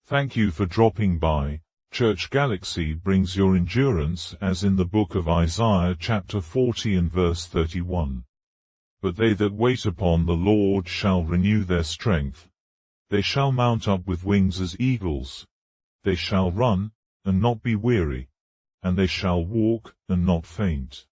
Thank you for dropping by. Church Galaxy brings your endurance as in the book of Isaiah chapter 40 and verse 31. But they that wait upon the Lord shall renew their strength. They shall mount up with wings as eagles. They shall run, and not be weary, and they shall walk, and not faint.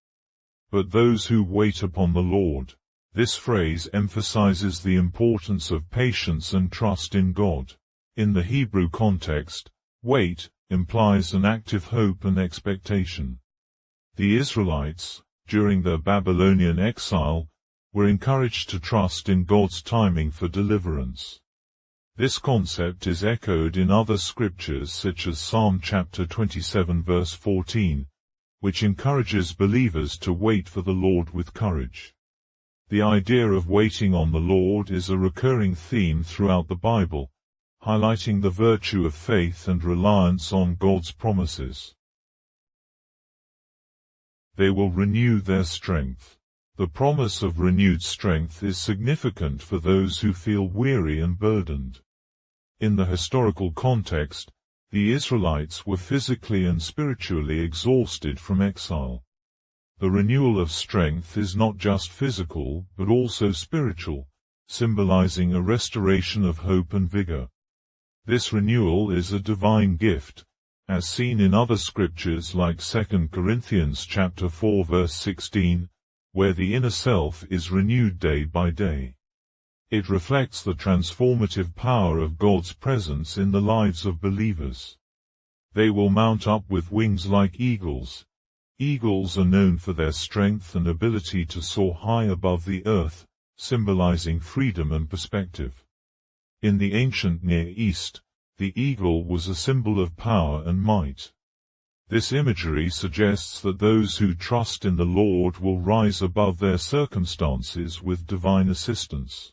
But those who wait upon the Lord. This phrase emphasizes the importance of patience and trust in God. In the Hebrew context, wait implies an active hope and expectation. The Israelites, during their Babylonian exile, were encouraged to trust in God's timing for deliverance. This concept is echoed in other scriptures such as Psalm chapter 27 verse 14, which encourages believers to wait for the Lord with courage. The idea of waiting on the Lord is a recurring theme throughout the Bible, highlighting the virtue of faith and reliance on God's promises. They will renew their strength. The promise of renewed strength is significant for those who feel weary and burdened. In the historical context, the Israelites were physically and spiritually exhausted from exile. The renewal of strength is not just physical but also spiritual, symbolizing a restoration of hope and vigor. This renewal is a divine gift, as seen in other scriptures like 2 Corinthians chapter 4 verse 16, where the inner self is renewed day by day. It reflects the transformative power of God's presence in the lives of believers. They will mount up with wings like eagles. Eagles are known for their strength and ability to soar high above the earth, symbolizing freedom and perspective. In the ancient Near East, the eagle was a symbol of power and might. This imagery suggests that those who trust in the Lord will rise above their circumstances with divine assistance.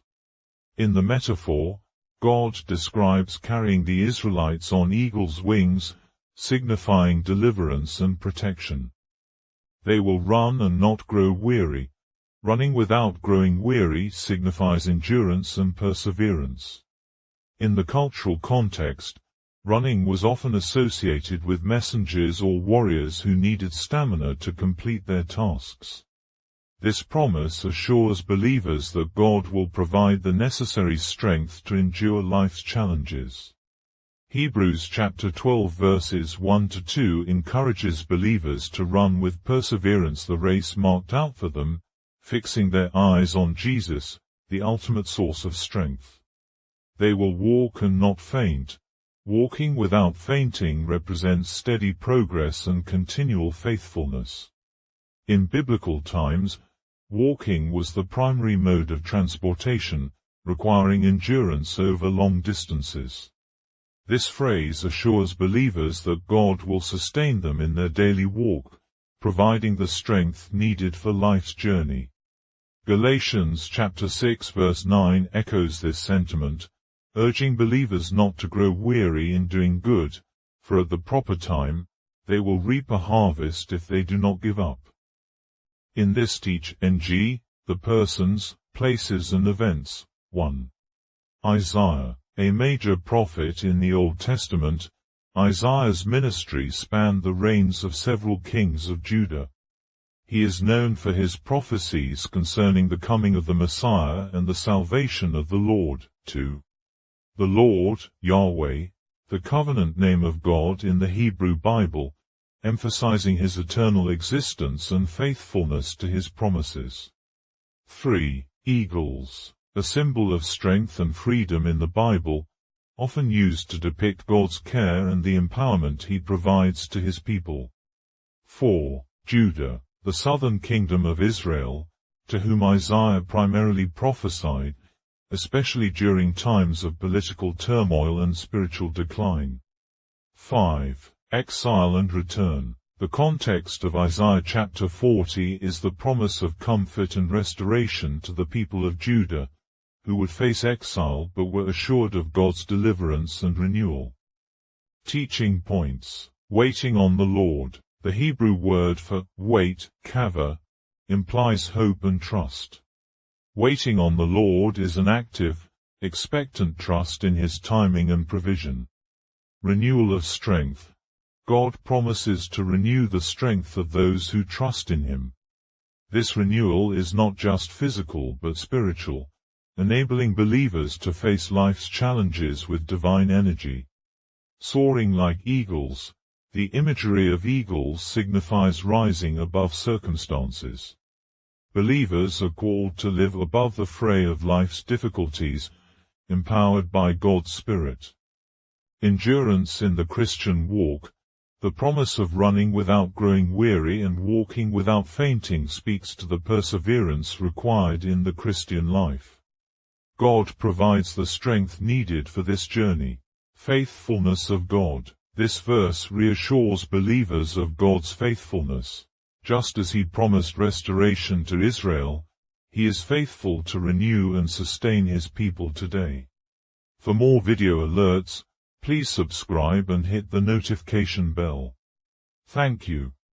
In the metaphor, God describes carrying the Israelites on eagle's wings, signifying deliverance and protection. They will run and not grow weary. Running without growing weary signifies endurance and perseverance. In the cultural context, running was often associated with messengers or warriors who needed stamina to complete their tasks. This promise assures believers that God will provide the necessary strength to endure life's challenges. Hebrews chapter 12 verses 1-2 encourages believers to run with perseverance the race marked out for them, fixing their eyes on Jesus, the ultimate source of strength. They will walk and not faint. Walking without fainting represents steady progress and continual faithfulness. In biblical times, walking was the primary mode of transportation, requiring endurance over long distances. This phrase assures believers that God will sustain them in their daily walk, providing the strength needed for life's journey. Galatians chapter 6 verse 9 echoes this sentiment, urging believers not to grow weary in doing good, for at the proper time, they will reap a harvest if they do not give up. In this teaching, the persons, places and events. 1. Isaiah, a major prophet in the Old Testament. Isaiah's ministry spanned the reigns of several kings of Judah. He is known for his prophecies concerning the coming of the Messiah and the salvation of the Lord. 2. The Lord, Yahweh, the covenant name of God in the Hebrew Bible, emphasizing his eternal existence and faithfulness to his promises. 3. Eagles, a symbol of strength and freedom in the Bible, often used to depict God's care and the empowerment he provides to his people. 4. Judah, the southern kingdom of Israel, to whom Isaiah primarily prophesied, especially during times of political turmoil and spiritual decline. 5. Exile and return. The context of Isaiah chapter 40 is the promise of comfort and restoration to the people of Judah, who would face exile but were assured of God's deliverance and renewal. Teaching points. Waiting on the Lord. The Hebrew word for wait, kava, implies hope and trust. Waiting on the Lord is an active, expectant trust in his timing and provision. Renewal of strength. God promises to renew the strength of those who trust in Him. This renewal is not just physical but spiritual, enabling believers to face life's challenges with divine energy. Soaring like eagles. The imagery of eagles signifies rising above circumstances. Believers are called to live above the fray of life's difficulties, empowered by God's Spirit. Endurance in the Christian walk. The promise of running without growing weary and walking without fainting speaks to the perseverance required in the Christian life. God provides the strength needed for this journey. Faithfulness of God. This verse reassures believers of God's faithfulness. Just as He promised restoration to Israel, He is faithful to renew and sustain His people today. For more video alerts, please subscribe and hit the notification bell. Thank you.